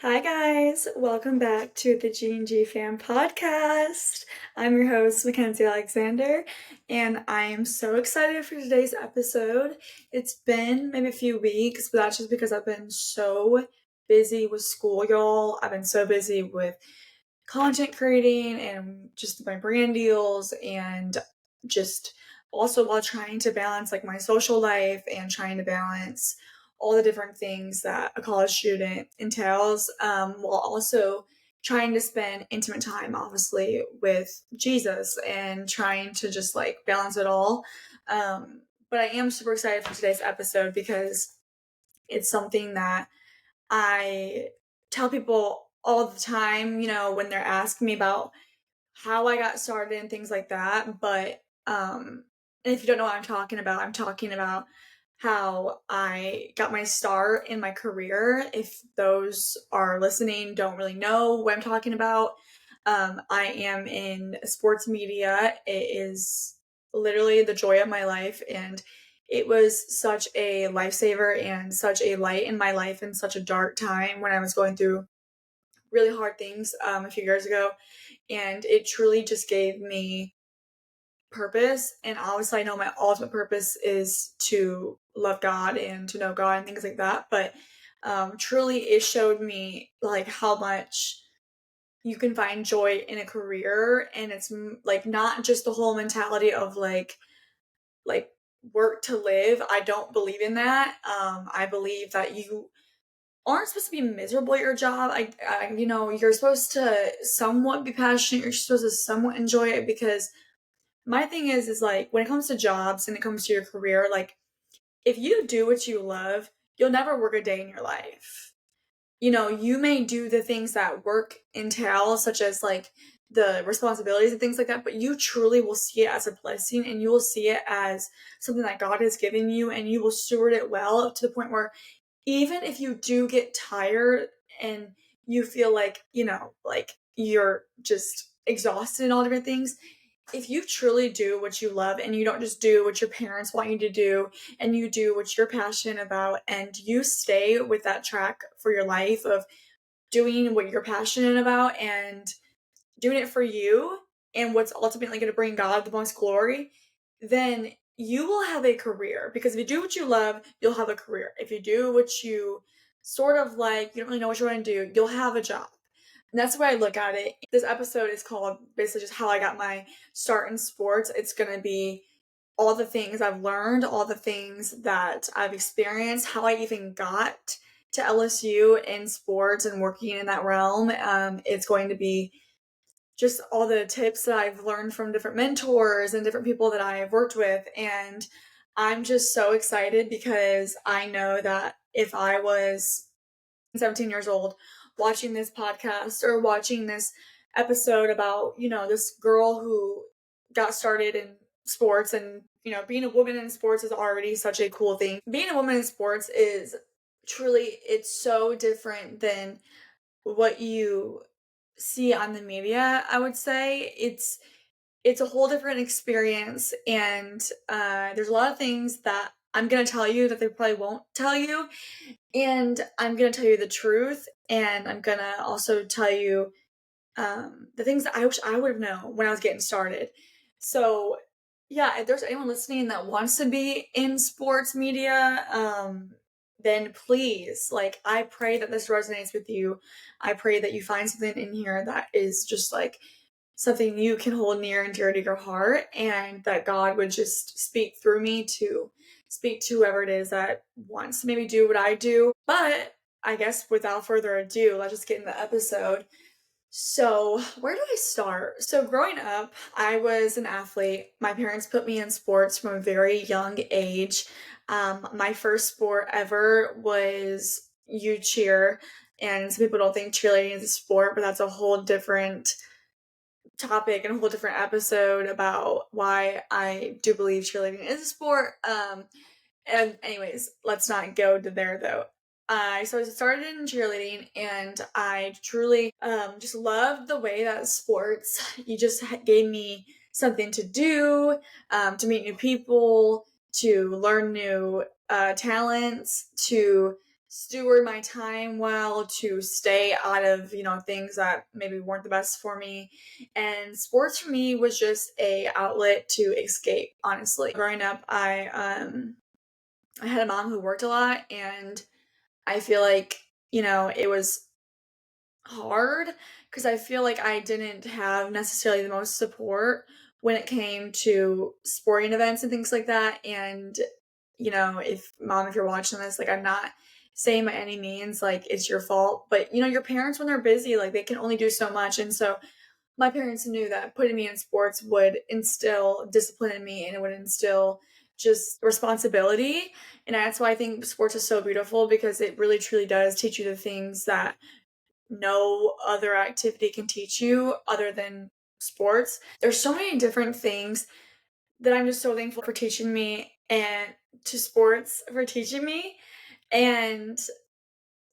Hi guys, welcome back to the G&G Fam podcast. I'm your host, Mackenzie Alexander, and I am so excited for today's episode. It's been maybe a few weeks, but that's just because I've been so busy with school, y'all. I've been so busy with content creating and just my brand deals and just also while trying to balance like my social life and trying to balance all the different things that a college student entails, while also trying to spend intimate time obviously with Jesus and trying to just like balance it all. But I am super excited for today's episode because it's something that I tell people all the time, when they're asking me about how I got started and things like that. But and if you don't know what I'm talking about how I got my start in my career. If those are listening don't really know what I'm talking about, I am in sports media. It is literally the joy of my life, and it was such a lifesaver and such a light in my life in such a dark time when I was going through really hard things a few years ago. And it truly just gave me purpose. And obviously, I know my ultimate purpose is to love God and to know God and things like that. But truly, it showed me like how much you can find joy in a career, and it's like not just the whole mentality of like work to live. I don't believe in that. I believe that you aren't supposed to be miserable at your job. You're supposed to somewhat be passionate. You're supposed to somewhat enjoy it, because my thing is like when it comes to jobs and it comes to your career, like if you do what you love, you'll never work a day in your life. You may do the things that work entail, such as like the responsibilities and things like that, but you truly will see it as a blessing, and you will see it as something that God has given you, and you will steward it well up to the point where even if you do get tired and you feel like, like you're just exhausted and all different things, if you truly do what you love and you don't just do what your parents want you to do, and you do what you're passionate about, and you stay with that track for your life of doing what you're passionate about and doing it for you and what's ultimately going to bring God the most glory, then you will have a career. Because if you do what you love, you'll have a career. If you do what you sort of like, you don't really know what you want to do, you'll have a job. And that's the way I look at it. This episode is called basically just how I got my start in sports. It's going to be all the things I've learned, all the things that I've experienced, how I even got to LSU in sports and working in that realm. It's going to be just all the tips that I've learned from different mentors and different people that I've worked with. And I'm just so excited because I know that if I was 17 years old watching this podcast or watching this episode about, this girl who got started in sports, and, being a woman in sports is already such a cool thing. Being a woman in sports is truly, it's so different than what you see on the media. I would say it's a whole different experience, and there's a lot of things that I'm gonna tell you that they probably won't tell you, and I'm gonna tell you the truth, and I'm gonna also tell you the things that I wish I would have known when I was getting started. So yeah, if there's anyone listening that wants to be in sports media, then please, like, I pray that this resonates with you. I pray that you find something in here that is just like something you can hold near and dear to your heart, and that God would just speak through me to speak to whoever it is that wants to maybe do what I do. But I guess without further ado, let's just get in the episode. So, where do I start? So, growing up, I was an athlete. My parents put me in sports from a very young age. My first sport ever was U cheer, and some people don't think cheerleading is a sport, but that's a whole different topic and a whole different episode about why I do believe cheerleading is a sport. And anyways, let's not go to there though. I started in cheerleading, and I truly just loved the way that sports, you just gave me something to do, to meet new people, to learn new talents, to steward my time well, to stay out of, things that maybe weren't the best for me. And sports for me was just a outlet to escape, honestly. Growing up, I had a mom who worked a lot, and I feel like, it was hard because I feel like I didn't have necessarily the most support when it came to sporting events and things like that. And, if mom, if you're watching this, like, I'm not saying by any means like it's your fault, but your parents, when they're busy, like, they can only do so much. And so my parents knew that putting me in sports would instill discipline in me, and it would instill just responsibility. And that's why I think sports is so beautiful, because it really truly does teach you the things that no other activity can teach you other than sports. There's so many different things that I'm just so thankful for teaching me, and to sports for teaching me. And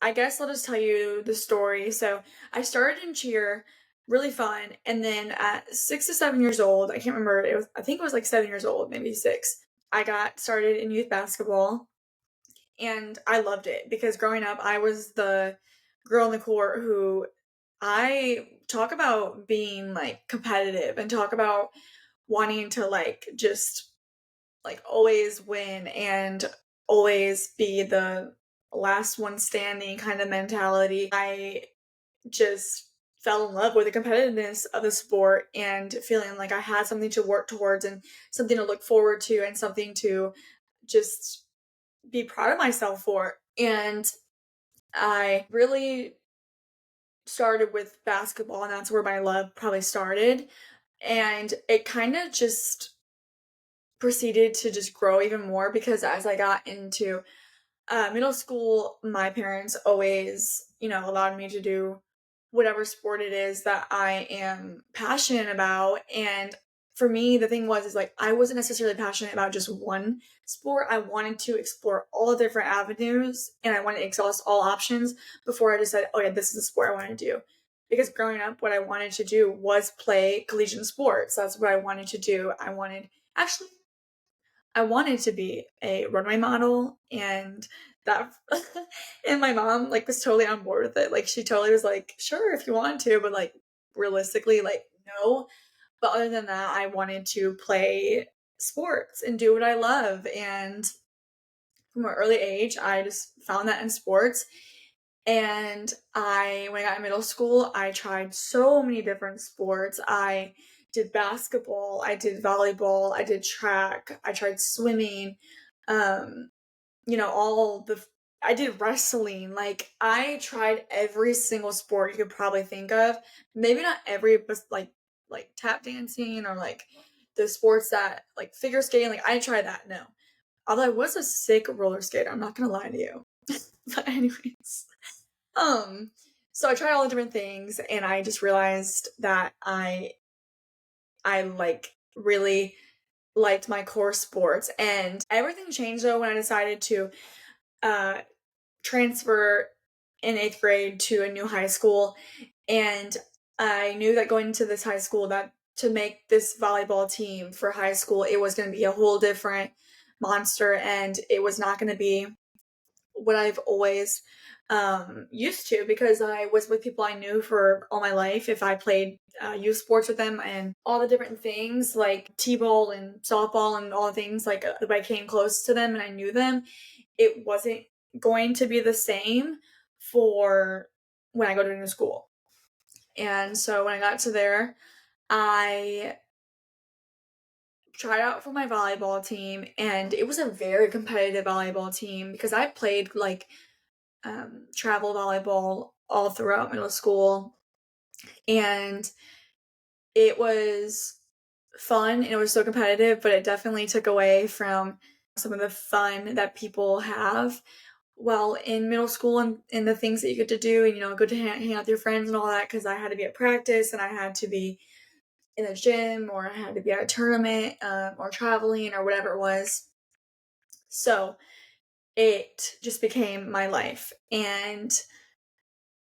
I guess I'll just tell you the story. So I started in cheer, really fun, and then at 6 to 7 years old, I can't remember, I think it was like 7 years old, maybe six, I got started in youth basketball. And I loved it because growing up, I was the girl in the court who, I talk about being like competitive and talk about wanting to like just like always win and always be the last one standing kind of mentality. I just fell in love with the competitiveness of the sport and feeling like I had something to work towards and something to look forward to and something to just be proud of myself for. And I really started with basketball, and that's where my love probably started. And it kind of just proceeded to just grow even more, because as I got into middle school, my parents always, allowed me to do whatever sport it is that I am passionate about. And for me, the thing was, is like, I wasn't necessarily passionate about just one sport. I wanted to explore all the different avenues, and I wanted to exhaust all options before I decided, oh yeah, this is the sport I want to do. Because growing up, what I wanted to do was play collegiate sports. That's what I wanted to do. Actually, I wanted to be a runway model, and that and my mom like was totally on board with it. Like, she totally was like, "Sure, if you want to," but like realistically, like, no. But other than that, I wanted to play sports and do what I love. And from an early age, I just found that in sports. And when I got in middle school, I tried so many different sports. I did basketball, I did volleyball, I did track, I tried swimming, um, all I did wrestling. Like, I tried every single sport you could probably think of. Maybe not every, but like tap dancing, or like the sports that like figure skating. Like, I tried that. No, although I was a sick roller skater, I'm not gonna lie to you. But anyways, um, so I tried all the different things, and I just realized that I like really liked my core sports. And everything changed though when I decided to uh transfer in 8th grade to a new high school. And I knew that going into this high school, that to make this volleyball team for high school, it was going to be a whole different monster, and it was not going to be what I've always used to, because I was with people I knew for all my life. If I played youth sports with them and all the different things like t-ball and softball and all the things, like if I came close to them and I knew them, it wasn't going to be the same for when I go to a new school. And so when I got to there, I tried out for my volleyball team, and it was a very competitive volleyball team, because I played like travel volleyball all throughout middle school, and it was fun and it was so competitive, but it definitely took away from some of the fun that people have while in middle school, and the things that you get to do, and go to hang out with your friends and all that, because I had to be at practice, and I had to be in a gym, or I had to be at a tournament, or traveling, or whatever it was. So it just became my life. And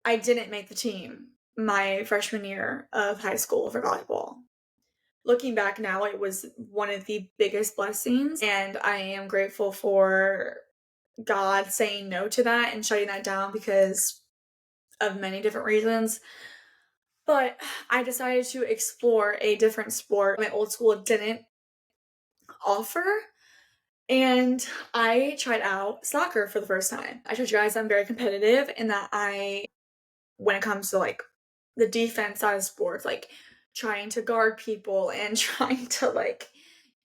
I didn't make the team my freshman year of high school for volleyball. Looking back now, it was one of the biggest blessings, and I am grateful for God saying no to that and shutting that down because of many different reasons. But I decided to explore a different sport my old school didn't offer. And I tried out soccer for the first time. I told you guys I'm very competitive and that when it comes to like the defense side of sports, like trying to guard people and trying to like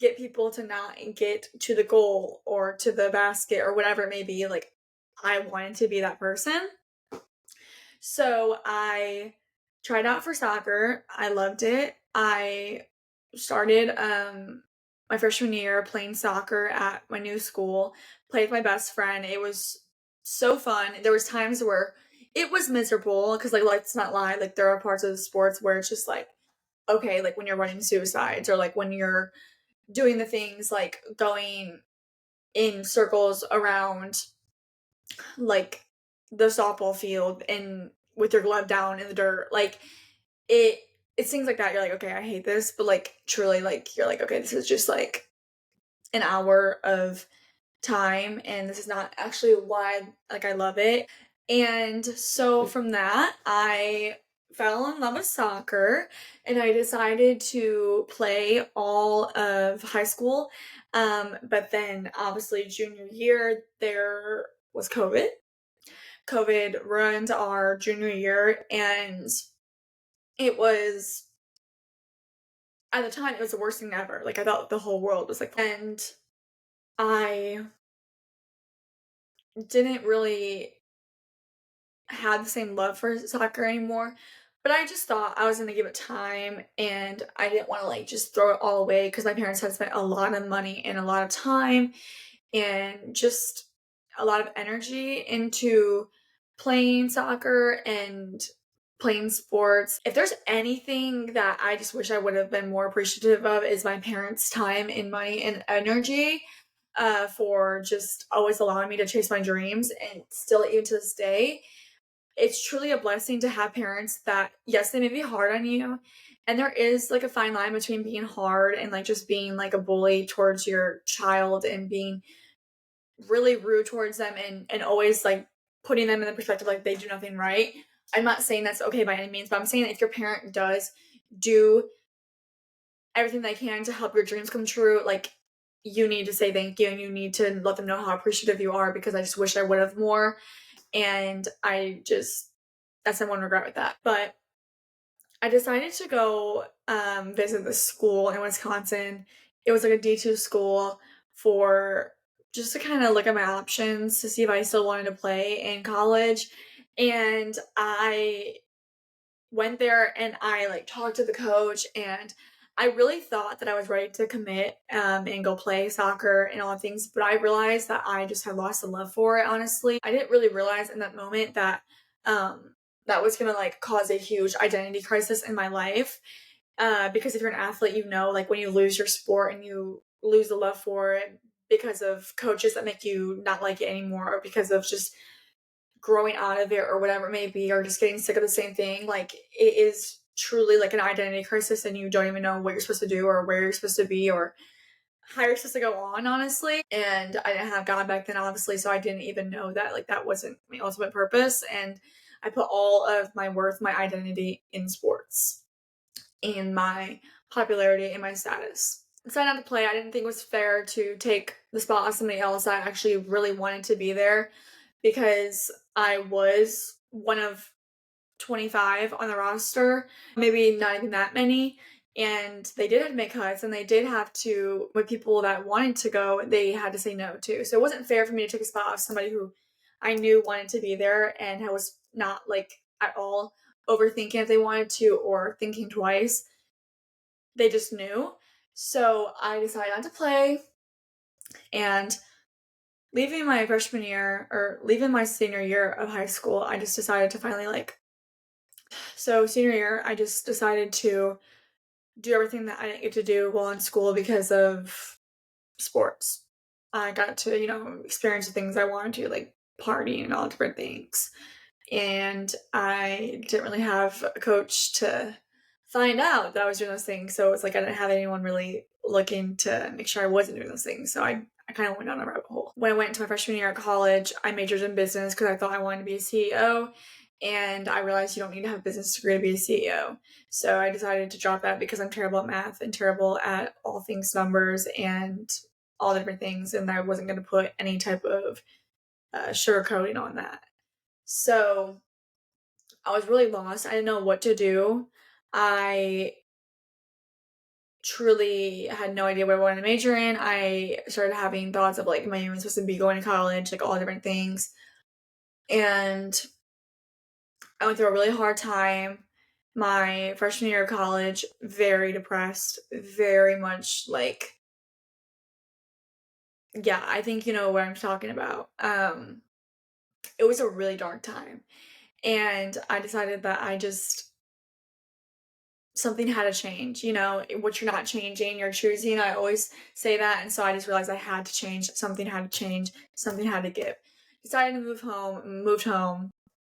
get people to not get to the goal or to the basket or whatever it may be, like I wanted to be that person. So I tried out for soccer. I loved it. I started my freshman year playing soccer at my new school. Played with my best friend. It was so fun. There was times where it was miserable because like let's not lie, like there are parts of the sports where it's just like okay, like when you're running suicides or like when you're doing the things like going in circles around like the softball field and with your glove down in the dirt. Like it it's things like that. You're like, okay, I hate this, but like truly like you're like, okay, this is just like an hour of time and this is not actually why like I love it. And so from that, I fell in love with soccer and I decided to play all of high school. But then obviously junior year there was COVID. COVID ruined our junior year and it was at the time it was the worst thing ever. Like I thought the whole world was like and I didn't really have the same love for soccer anymore. But I just thought I was gonna give it time and I didn't want to like just throw it all away because my parents had spent a lot of money and a lot of time and just a lot of energy into playing soccer and playing sports. If there's anything that I just wish I would have been more appreciative of is my parents' time and money and energy for just always allowing me to chase my dreams and still even to this day it's truly a blessing to have parents that yes they may be hard on you and there is like a fine line between being hard and like just being like a bully towards your child and being really rude towards them and always like putting them in the perspective like they do nothing right. I'm not saying that's okay by any means, but I'm saying if your parent does do everything they can to help your dreams come true, like you need to say thank you and you need to let them know how appreciative you are because I just wish I would have more. And I just that's my one regret with that. But I decided to go visit this school in Wisconsin. It was like a D2 school for just to kind of look at my options to see if I still wanted to play in college. And I went there and I like talked to the coach and I really thought that I was ready to commit and go play soccer and all the things, but I realized that I just had lost the love for it, honestly. I didn't really realize in that moment that that was gonna like cause a huge identity crisis in my life. Because if you're an athlete, you know, like when you lose your sport and you lose the love for it because of coaches that make you not like it anymore or because of just growing out of it or whatever it may be or just getting sick of the same thing, like it is truly like an identity crisis and you don't even know what you're supposed to do or where you're supposed to be or how you're supposed to go on, honestly. And I didn't have God back then, obviously, so I didn't even know that like that wasn't my ultimate purpose. And I put all of my worth, my identity in sports, in my popularity, in my status. I decided not to play. I didn't think it was fair to take the spot of somebody else that actually really wanted to be there because I was one of 25 on the roster, maybe not even that many. And they did have to make cuts and they did have to, with people that wanted to go, they had to say no to. So it wasn't fair for me to take a spot of somebody who I knew wanted to be there and I was not like at all overthinking if they wanted to or thinking twice. They just knew. So I decided not to play and leaving my freshman year or leaving my senior year of high school, I just decided to finally like so senior year, I just decided to do everything that I didn't get to do while in school because of sports. I got to, you know, experience the things I wanted to, like partying and all different things. And I didn't really have a coach to find out that I was doing those things. So it's like I didn't have anyone really looking to make sure I wasn't doing those things. So I kind of went down a rabbit hole. When I went into my freshman year at college, I majored in business because I thought I wanted to be a CEO. And I realized you don't need to have a business degree to be a CEO. So I decided to drop that because I'm terrible at math and terrible at all things numbers and all different things. And I wasn't going to put any type of sugarcoating on that. So I was really lost. I didn't know what to do. I truly had no idea what I wanted to major in. I started having thoughts of like, am I even supposed to be going to college, like all different things. And I went through a really hard time my freshman year of college, very depressed, very much like, yeah, I think you know what I'm talking about. It was a really dark time. And I decided that something had to change, what you're not changing, you're choosing. I always say that. And so I just realized I had to change. Something had to change. Something had to give. Decided to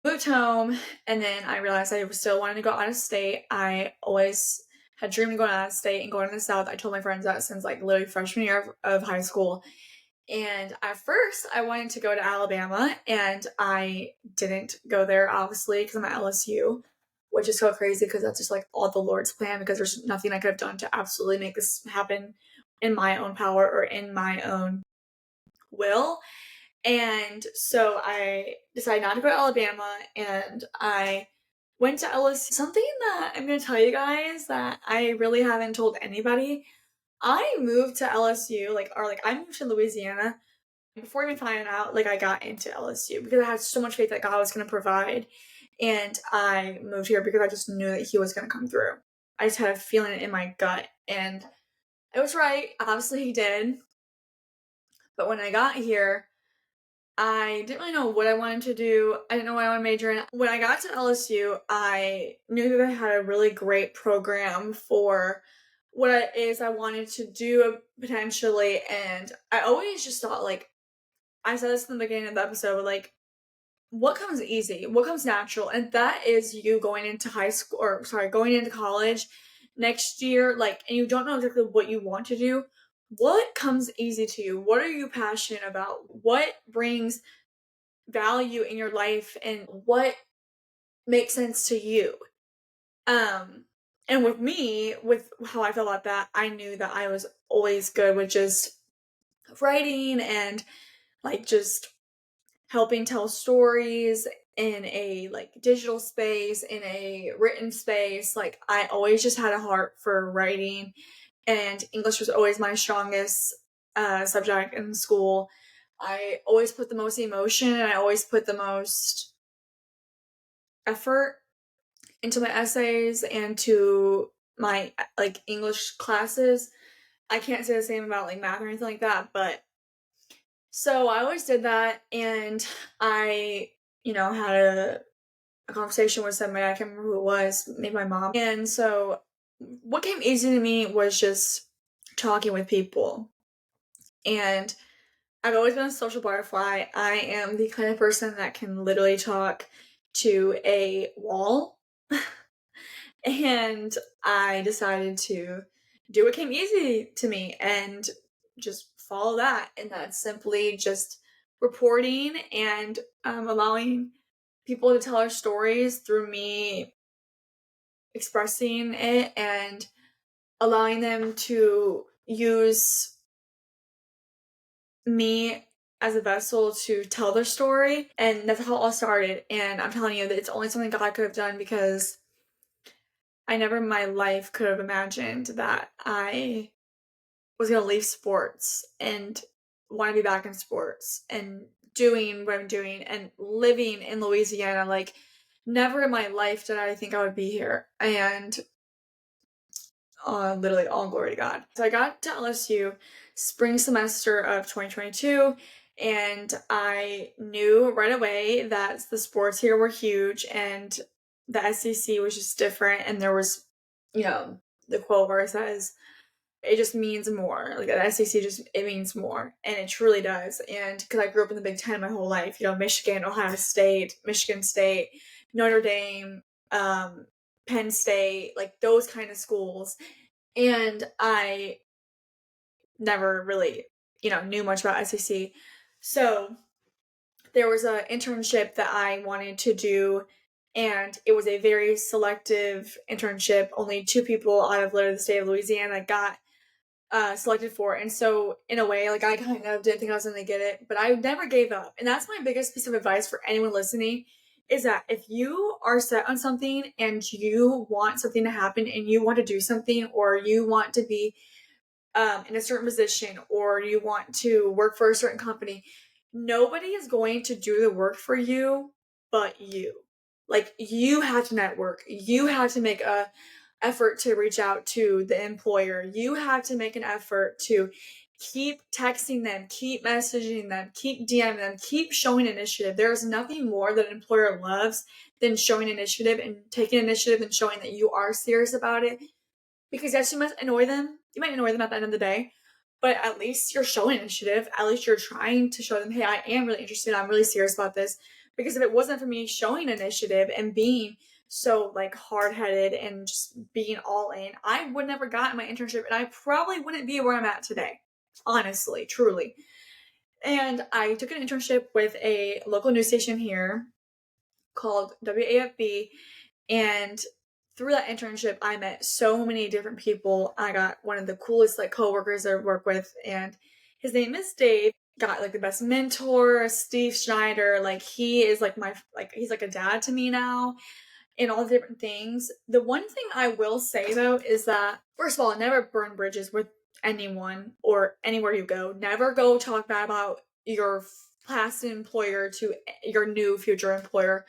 moved home, and then I realized I still wanted to go out of state. I always had dreamed of going out of state and going to the South. I told my friends that since like literally freshman year of high school. And at first, I wanted to go to Alabama, and I didn't go there, obviously, because I'm at LSU, which is so crazy because that's just like all the Lord's plan because there's nothing I could have done to absolutely make this happen in my own power or in my own will. And so I decided not to go to Alabama, and I went to LSU. Something that I'm going to tell you guys that I really haven't told anybody. I moved to LSU, I moved to Louisiana before even finding out, I got into LSU because I had so much faith that God was going to provide. And I moved here because I just knew that He was going to come through. I just had a feeling in my gut. And it was right. Obviously, He did. But when I got here, I didn't really know what I wanted to do. I didn't know what I wanted to major in. When I got to LSU, I knew that they had a really great program for what it is I wanted to do potentially. And I always just thought, I said this in the beginning of the episode, what comes easy? What comes natural? And that is you going into going into college next year, and you don't know exactly what you want to do. What comes easy to you? What are you passionate about? What brings value in your life and what makes sense to you? And with me, with how I feel about that, I knew that I was always good with just writing and just helping tell stories in a digital space, in a written space. I always just had a heart for writing, and English was always my strongest subject in school. I always put the most emotion and I always put the most effort into my essays and to my English classes. I can't say the same about math or anything like that, but so I always did that, and I, had a conversation with somebody, I can't remember who it was, maybe my mom. And so what came easy to me was just talking with people. And I've always been a social butterfly. I am the kind of person that can literally talk to a wall. And I decided to do what came easy to me and just follow that. And that's simply just reporting and allowing people to tell our stories through me expressing it and allowing them to use me as a vessel to tell their story. And that's how it all started. And I'm telling you that it's only something God could have done because I never in my life could have imagined that I was going to leave sports and want to be back in sports and doing what I'm doing and living in Louisiana. Never in my life did I think I would be here. And literally all glory to God. So I got to LSU spring semester of 2022, and I knew right away that the sports here were huge and the SEC was just different. And there was, the quote where it says, it just means more. The SEC it means more. And it truly does. And because I grew up in the Big Ten my whole life, Michigan, Ohio State, Michigan State, Notre Dame, Penn State, those kind of schools. And I never really knew much about SEC. So there was an internship that I wanted to do, and it was a very selective internship. Only 2 people out of literally the state of Louisiana got selected for it. And so in a way, like, I kind of didn't think I was going to get it, but I never gave up. And that's my biggest piece of advice for anyone listening, is that if you are set on something and you want something to happen and you want to do something, or you want to be in a certain position, or you want to work for a certain company, nobody is going to do the work for you but you. Like, you have to network. You have to make a effort to reach out to the employer. You have to make an effort to keep texting them, keep messaging them, keep DMing them, keep showing initiative. There is nothing more that an employer loves than showing initiative and taking initiative and showing that you are serious about it. Because yes, you might annoy them. You might annoy them at the end of the day, but at least you're showing initiative. At least you're trying to show them, hey, I am really interested. I'm really serious about this. Because if it wasn't for me showing initiative and being so like hard-headed and just being all in, I would never gotten my internship, and I probably wouldn't be where I'm at today. Honestly, truly. And I took an internship with a local news station here called WAFB, and through that internship, I met so many different people. I got one of the coolest like coworkers I work with, and his name is Dave. Got like the best mentor, Steve Schneider. Like, he is like he's like a dad to me now, and all the different things. The one thing I will say though is that, first of all, never burn bridges with anyone or anywhere you go. Never go talk bad about your past employer to your new future employer.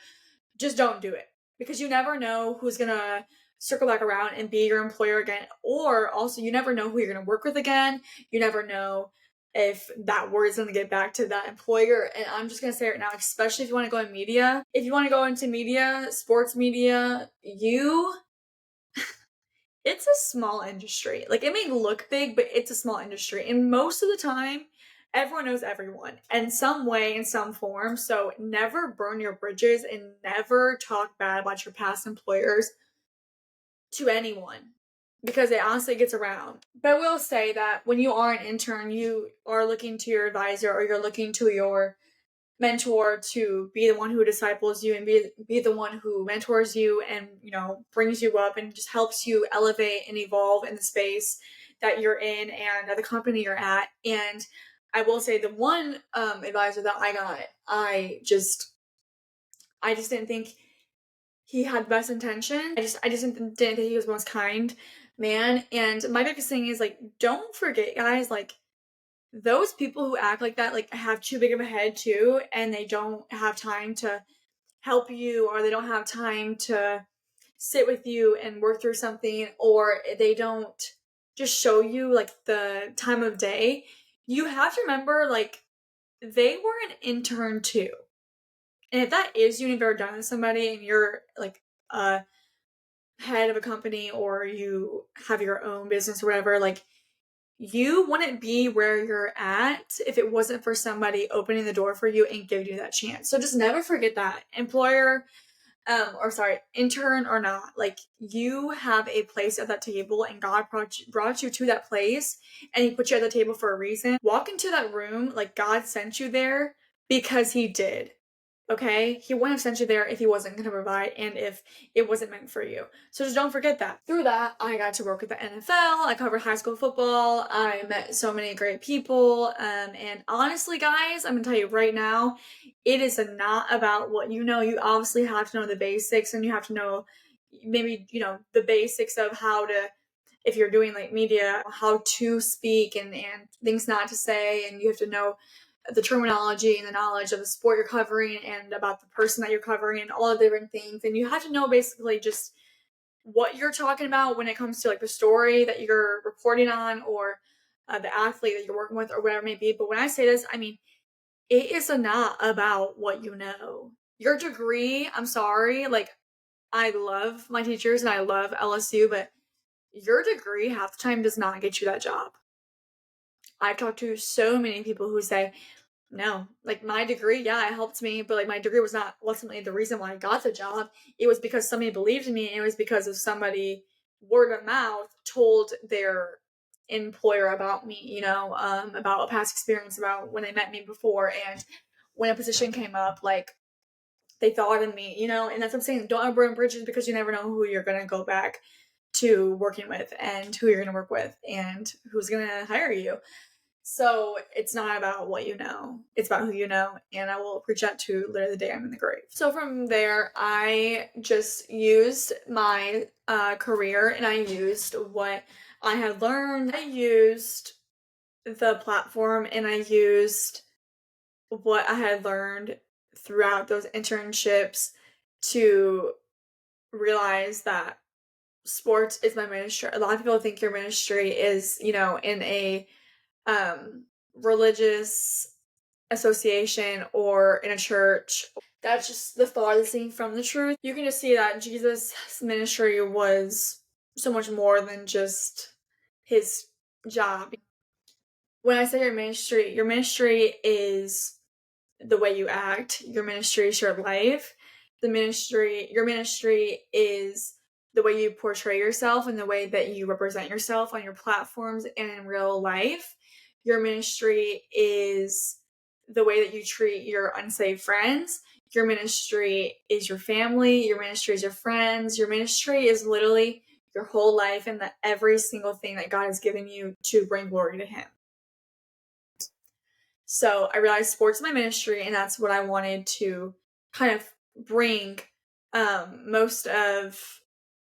Just don't do it, because you never know who's gonna circle back around and be your employer again. Or also, you never know who you're gonna work with again. You never know if that word is gonna get back to that employer. And I'm just gonna say right now, especially if you want to go in media, if you want to go into media, sports media, it's a small industry. Like, it may look big, but it's a small industry. And most of the time, everyone knows everyone in some way, in some form. So never burn your bridges and never talk bad about your past employers to anyone, because it honestly gets around. But I will say that when you are an intern, you are looking to your advisor, or you're looking to your mentor to be the one who disciples you and be the one who mentors you and brings you up and just helps you elevate and evolve in the space that you're in and at the company you're at. And I will say, the one advisor that I got, I just didn't think he had the best intention. I just didn't think he was the most kind man. And my biggest thing is, like, don't forget, guys, like, those people who act like that, like, have too big of a head too, and they don't have time to help you, or they don't have time to sit with you and work through something, or they don't just show you like the time of day. You have to remember, like, they were an intern too. And if that is you and you've ever done with somebody and you're like a head of a company, or you have your own business or whatever, like, you wouldn't be where you're at if it wasn't for somebody opening the door for you and giving you that chance. So just never forget that. Intern or not, like, you have a place at that table, and God brought you to that place, and he put you at the table for a reason. Walk into that room like God sent you there, because he did. Okay? He wouldn't have sent you there if he wasn't going to provide and if it wasn't meant for you. So just don't forget that. Through that, I got to work with the NFL. I covered high school football. I met so many great people. And honestly, guys, I'm going to tell you right now, it is not about what you know. You obviously have to know the basics, and you have to know maybe, the basics of how to, if you're doing like media, how to speak and things not to say, and you have to know the terminology and the knowledge of the sport you're covering and about the person that you're covering and all the different things. And you have to know basically just what you're talking about when it comes to like the story that you're reporting on, or the athlete that you're working with, or whatever it may be. But when I say this, I mean, it is not about what you know. Your degree, I'm sorry, like, I love my teachers and I love LSU, but your degree half the time does not get you that job. I've talked to so many people who say, no, like, my degree, yeah, it helped me, but like, my degree was not ultimately the reason why I got the job. It was because somebody believed in me, and it was because of somebody, word of mouth, told their employer about me, about a past experience, about when they met me before, and when a position came up, like, they thought in me, and that's what I'm saying. Don't ever burn bridges, because you never know who you're going to go back to working with, and who you're going to work with, and who's going to hire you. So it's not about what you know, it's about who you know, and I will preach that to literally the day I'm in the grave. So from there, I just used my career, and I used what I had learned. I used the platform, and I used what I had learned throughout those internships to realize that sports is my ministry. A lot of people think your ministry is, in a religious association or in a church. That's just the farthest thing from the truth. You can just see that Jesus' ministry was so much more than just his job. When I say your ministry is the way you act. Your ministry is your life. Your ministry is the way you portray yourself and the way that you represent yourself on your platforms and in real life. Your ministry is the way that you treat your unsaved friends. Your ministry is your family. Your ministry is your friends. Your ministry is literally your whole life and every single thing that God has given you to bring glory to Him. So I realized sports is my ministry, and that's what I wanted to kind of bring most of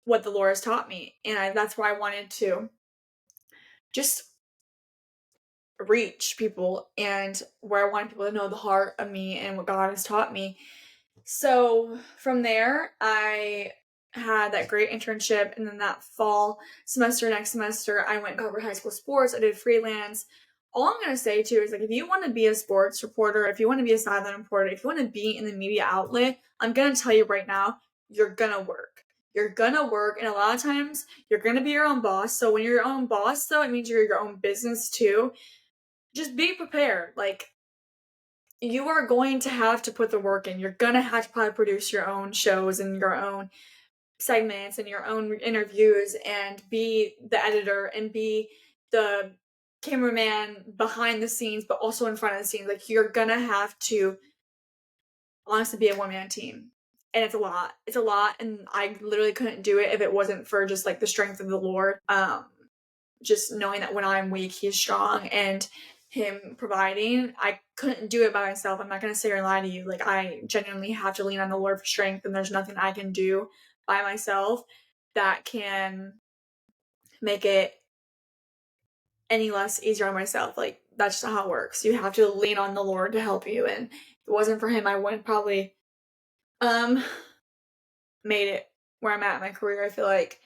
what the Lord has taught me. And that's why I wanted to just reach people, and where I wanted people to know the heart of me and what God has taught me. So from there, I had that great internship, and then that fall semester, next semester, I went and covered high school sports. I did freelance. All I'm going to say too is, like, if you want to be a sports reporter, if you want to be a sideline reporter, if you want to be in the media outlet, I'm going to tell you right now, you're going to work. You're going to work, and a lot of times you're going to be your own boss. So when you're your own boss, though, it means you're your own business too. Just be prepared. Like, you are going to have to put the work in. You're going to have to probably produce your own shows and your own segments and your own interviews, and be the editor and be the cameraman behind the scenes, but also in front of the scenes. Like, you're going to have to honestly be a one-man team. And it's a lot. It's a lot. And I literally couldn't do it if it wasn't for just like the strength of the Lord. Just knowing that when I'm weak, He's strong, and Him providing. I couldn't do it by myself. I'm not going to sit here and lie to you. Like, I genuinely have to lean on the Lord for strength, and there's nothing I can do by myself that can make it any less easier on myself. Like, that's just how it works. You have to lean on the Lord to help you, and if it wasn't for Him, I wouldn't probably made it where I'm at in my career, I feel like.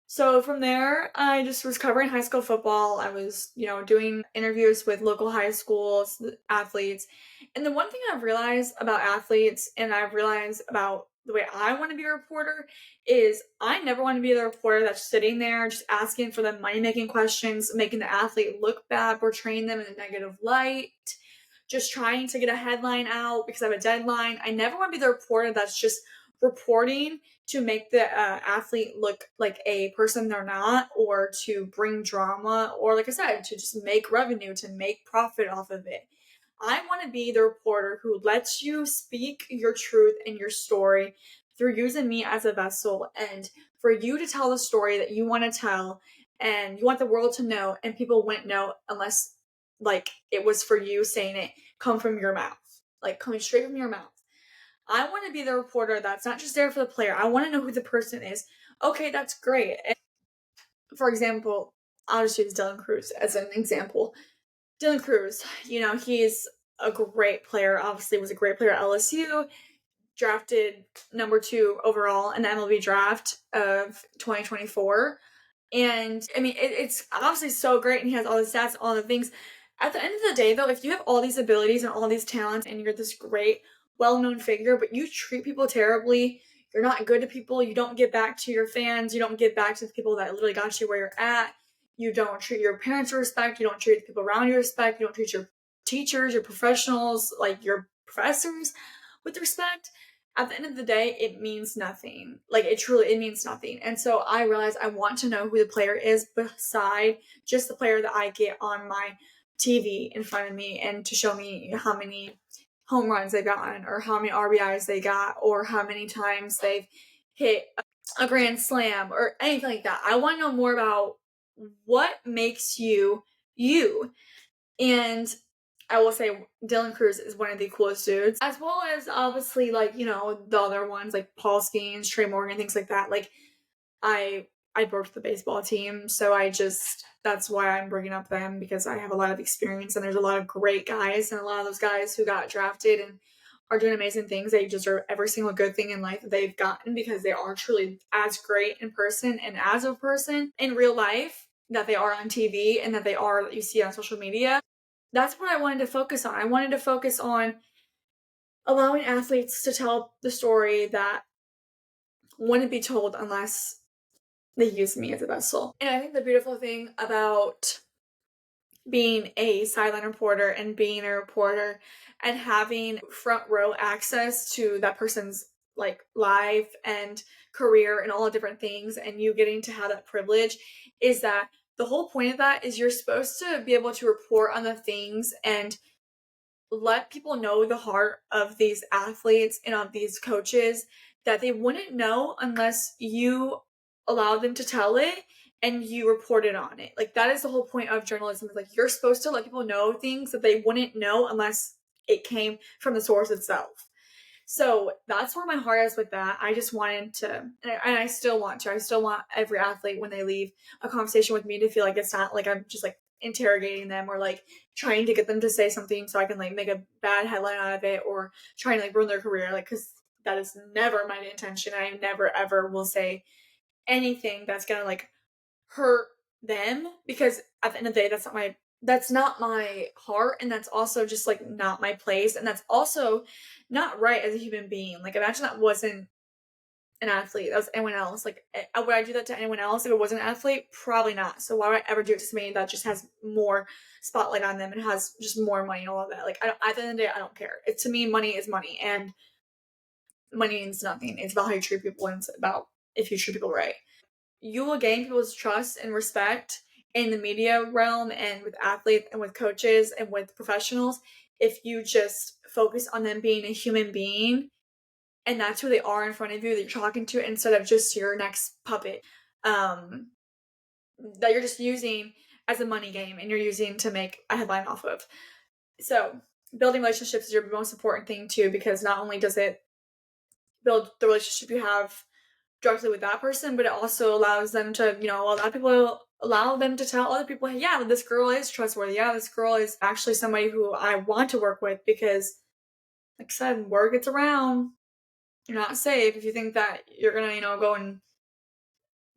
So from there, I just was covering high school football. I was, doing interviews with local high schools, athletes. And the one thing I've realized about athletes, and I've realized about the way I want to be a reporter, is I never want to be the reporter that's sitting there just asking for the money-making questions, making the athlete look bad, portraying them in a negative light, just trying to get a headline out because I have a deadline. I never want to be the reporter that's just reporting to make the athlete look like a person they're not, or to bring drama, or, like I said, to just make revenue, to make profit off of it. I want to be the reporter who lets you speak your truth and your story through using me as a vessel, and for you to tell the story that you want to tell, and you want the world to know, and people wouldn't know unless, like, it was for you saying it come from your mouth, like coming straight from your mouth. I want to be the reporter that's not just there for the player. I want to know who the person is. Okay, that's great. And for example, I'll just use Dylan Cruz as an example. Dylan Cruz, he's a great player. Obviously, was a great player at LSU. Drafted number 2 overall in the MLB draft of 2024. And I mean, it's obviously so great, and he has all the stats, all the things. At the end of the day, though, if you have all these abilities and all these talents, and you're this great, well-known figure, but you treat people terribly, you're not good to people, you don't give back to your fans, you don't give back to the people that literally got you where you're at, you don't treat your parents with respect, you don't treat the people around you with respect, you don't treat your teachers, your professionals, like your professors with respect, at the end of the day, it means nothing. Like, it means nothing. And so I realized I want to know who the player is beside just the player that I get on my TV in front of me, and to show me how many home runs they've gotten, or how many RBIs they got, or how many times they've hit a grand slam, or anything like that. I want to know more about what makes you you. And I will say Dylan Cruz is one of the coolest dudes, as well as obviously, like, the other ones like Paul Skeens, Trey Morgan, things like that. Like, I I broke the baseball team, so that's why I'm bringing up them, because I have a lot of experience, and there's a lot of great guys, and a lot of those guys who got drafted and are doing amazing things. They deserve every single good thing in life that they've gotten, because they are truly as great in person and as a person in real life that they are on TV, and that you see on social media. That's what I wanted to focus on. I wanted to focus on allowing athletes to tell the story that wouldn't be told unless they use me as a vessel. And I think the beautiful thing about being a sideline reporter and being a reporter and having front row access to that person's like life and career and all the different things, and you getting to have that privilege, is that the whole point of that is you're supposed to be able to report on the things and let people know the heart of these athletes and of these coaches that they wouldn't know unless you allow them to tell it and you reported on it. Like, that is the whole point of journalism. Is like, you're supposed to let people know things that they wouldn't know unless it came from the source itself. So that's where my heart is with that. I just wanted to, and I still want to. I still want every athlete, when they leave a conversation with me, to feel like it's not like I'm just like interrogating them, or like trying to get them to say something so I can like make a bad headline out of it, or trying to like ruin their career. Like, because that is never my intention. I never ever will say anything that's gonna like hurt them, because at the end of the day, that's not my heart, and that's also just like not my place, and that's also not right as a human being. Like, imagine that wasn't an athlete, that was anyone else. Like, would I do that to anyone else if it wasn't an athlete? Probably not. So why would I ever do it to somebody that just has more spotlight on them and has just more money and all of that? Like, at the end of the day, I don't care. To me, money is money, and money means nothing. It's about how you treat people, and it's about if you treat people right. You will gain people's trust and respect in the media realm, and with athletes, and with coaches, and with professionals, if you just focus on them being a human being, and that's who they are in front of you that you're talking to, instead of just your next puppet that you're just using as a money game, and you're using to make a headline off of. So building relationships is your most important thing too, because not only does it build the relationship you have directly with that person, but it also allows them to, a lot of people allow them to tell other people, hey, yeah, this girl is trustworthy. Yeah, this girl is actually somebody who I want to work with, because, like I said, word gets around. You're not safe if you think that you're gonna, go and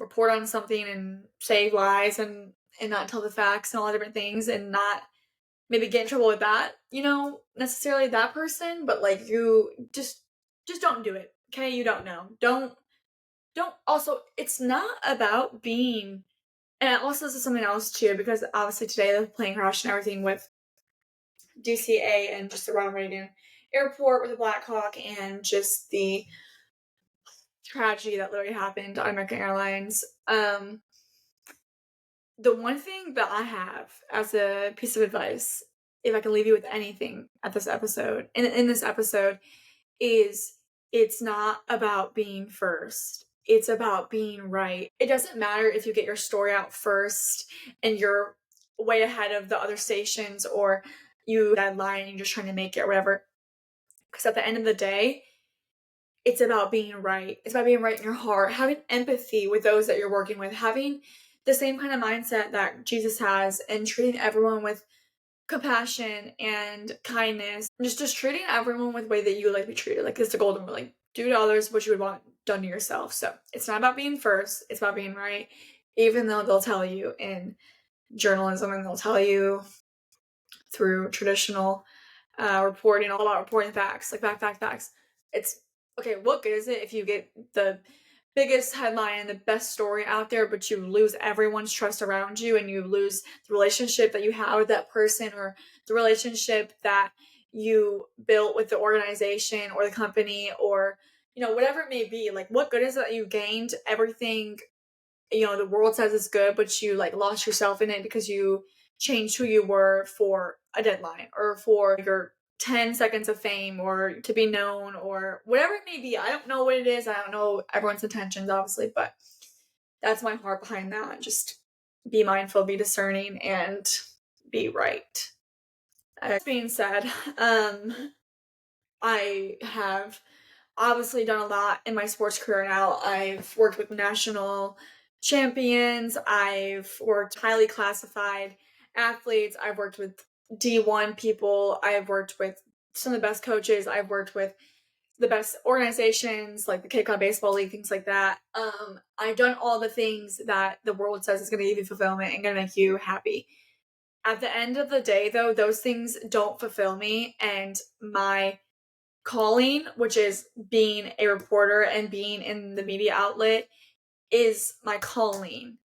report on something and say lies and not tell the facts and all the different things, and not maybe get in trouble with that, necessarily that person, but like, you just don't do it. Okay, you don't know. Don't also, it's not about being, and also this is something else too, because obviously today the plane crash and everything with DCA, and just the Ronald Reagan Airport with the Black Hawk, and just the tragedy that literally happened on American Airlines. The one thing that I have as a piece of advice, if I can leave you with anything at this episode, in this episode, is it's not about being first. It's about being right. It doesn't matter if you get your story out first and you're way ahead of the other stations, or you deadline and you're just trying to make it or whatever. Because at the end of the day, it's about being right. It's about being right in your heart, having empathy with those that you're working with, having the same kind of mindset that Jesus has, and treating everyone with compassion and kindness. Just treating everyone with the way that you would like to be treated. Like, it's the golden rule. Like, do to others what you would want done to yourself. So it's not about being first. It's about being right. Even though they'll tell you in journalism, and they'll tell you through traditional reporting, all about reporting facts, like facts. It's okay. What good is it if you get the biggest headline and the best story out there, but you lose everyone's trust around you, and you lose the relationship that you have with that person, or the relationship that you built with the organization or the company or, whatever it may be. Like, what good is it that you gained everything, the world says is good, but you like lost yourself in it because you changed who you were for a deadline or for your 10 seconds of fame or to be known or whatever it may be. I don't know what it is. I don't know everyone's intentions, obviously, but that's my heart behind that. Just be mindful, be discerning, and be right. That being said, I have obviously done a lot in my sports career now. I've worked with national champions, I've worked highly classified athletes, I've worked with D1 people, I've worked with some of the best coaches, I've worked with the best organizations like the Cape Cod Baseball League, things like that. I've done all the things that the world says is going to give you fulfillment and going to make you happy. At the end of the day, though, those things don't fulfill me, and my calling, which is being a reporter and being in the media outlet, is my calling.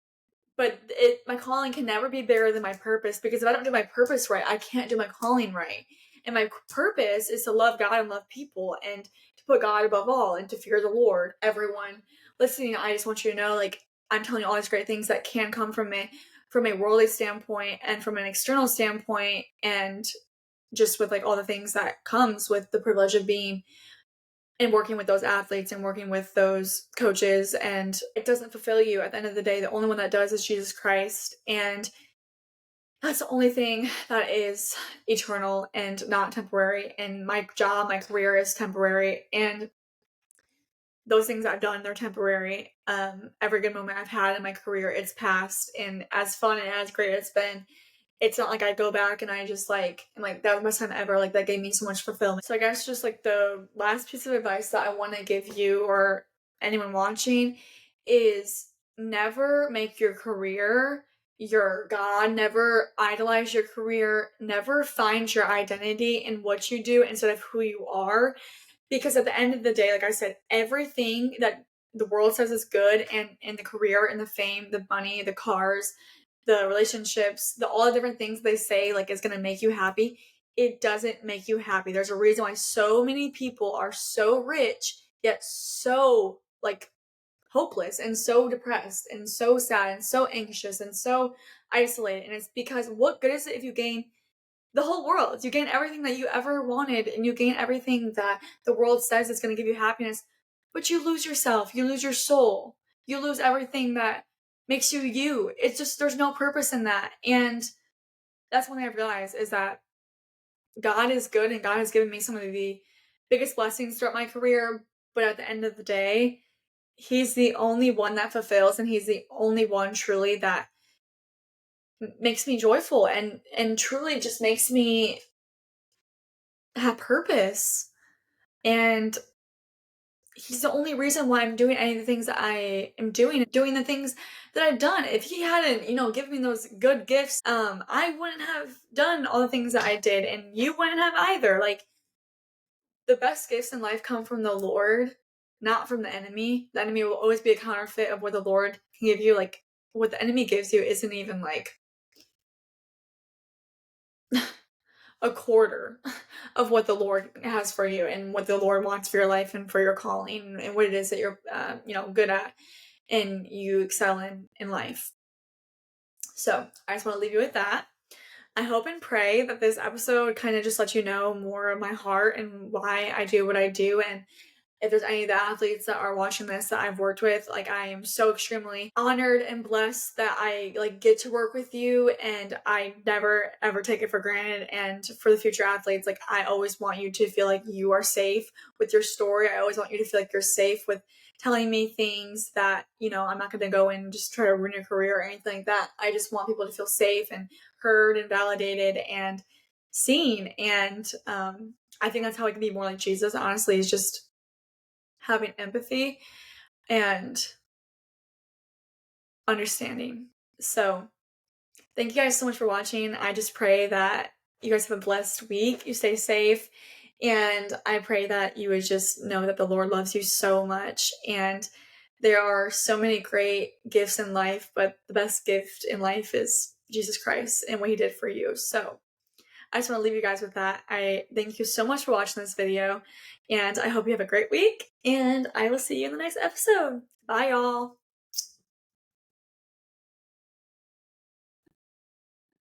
But my calling can never be bigger than my purpose, because if I don't do my purpose right, I can't do my calling right. And my purpose is to love God and love people and to put God above all and to fear the Lord. Everyone listening, I just want you to know, like, I'm telling you all these great things that can come from a worldly standpoint and from an external standpoint, and just with like all the things that comes with the privilege of being and working with those athletes and working with those coaches. And it doesn't fulfill you at the end of the day. The only one that does is Jesus Christ. And that's the only thing that is eternal and not temporary. And my job, my career is temporary. And those things I've done, they're temporary. Every good moment I've had in my career, it's past. And as fun and as great as it's been, it's not like I go back and I just like, I'm like, that was the best time ever. Like, that gave me so much fulfillment. So I guess just like the last piece of advice that I want to give you or anyone watching is never make your career your God. Never idolize your career. Never find your identity in what you do instead of who you are. Because at the end of the day, like I said, everything that the world says is good, and in the career and the fame, the money, the cars, the relationships, all the different things they say like is going to make you happy, it doesn't make you happy. There's a reason why so many people are so rich yet so like hopeless and so depressed and so sad and so anxious and so isolated. And it's because what good is it if you gain the whole world? You gain everything that you ever wanted, and you gain everything that the world says is going to give you happiness, but you lose yourself, you lose your soul, you lose everything that makes you you. It's just, there's no purpose in that. And that's one thing I've realized is that God is good, and God has given me some of the biggest blessings throughout my career, but at the end of the day, He's the only one that fulfills, and He's the only one truly that makes me joyful and truly just makes me have purpose. And He's the only reason why I'm doing any of the things that I am doing the things that I've done. If He hadn't, given me those good gifts, I wouldn't have done all the things that I did, and you wouldn't have either. Like, the best gifts in life come from the Lord, not from the enemy. The enemy will always be a counterfeit of what the Lord can give you. Like, what the enemy gives you isn't even like a quarter of what the Lord has for you and what the Lord wants for your life and for your calling and what it is that you're, good at and you excel in life. So I just want to leave you with that. I hope and pray that this episode kind of just lets you know more of my heart and why I do what I do. And if there's any of the athletes that are watching this that I've worked with, like, I am so extremely honored and blessed that I like get to work with you, and I never ever take it for granted. And for the future athletes, like, I always want you to feel like you are safe with your story. I always want you to feel like you're safe with telling me things that, I'm not going to go and just try to ruin your career or anything like that. I just want people to feel safe and heard and validated and seen. And I think that's how I can be more like Jesus, honestly, is just having empathy and understanding. So thank you guys so much for watching. I just pray that you guys have a blessed week. You stay safe. And I pray that you would just know that the Lord loves you so much. And there are so many great gifts in life, but the best gift in life is Jesus Christ and what He did for you. So I just want to leave you guys with that. I thank you so much for watching this video, and I hope you have a great week, and I will see you in the next episode. Bye, y'all.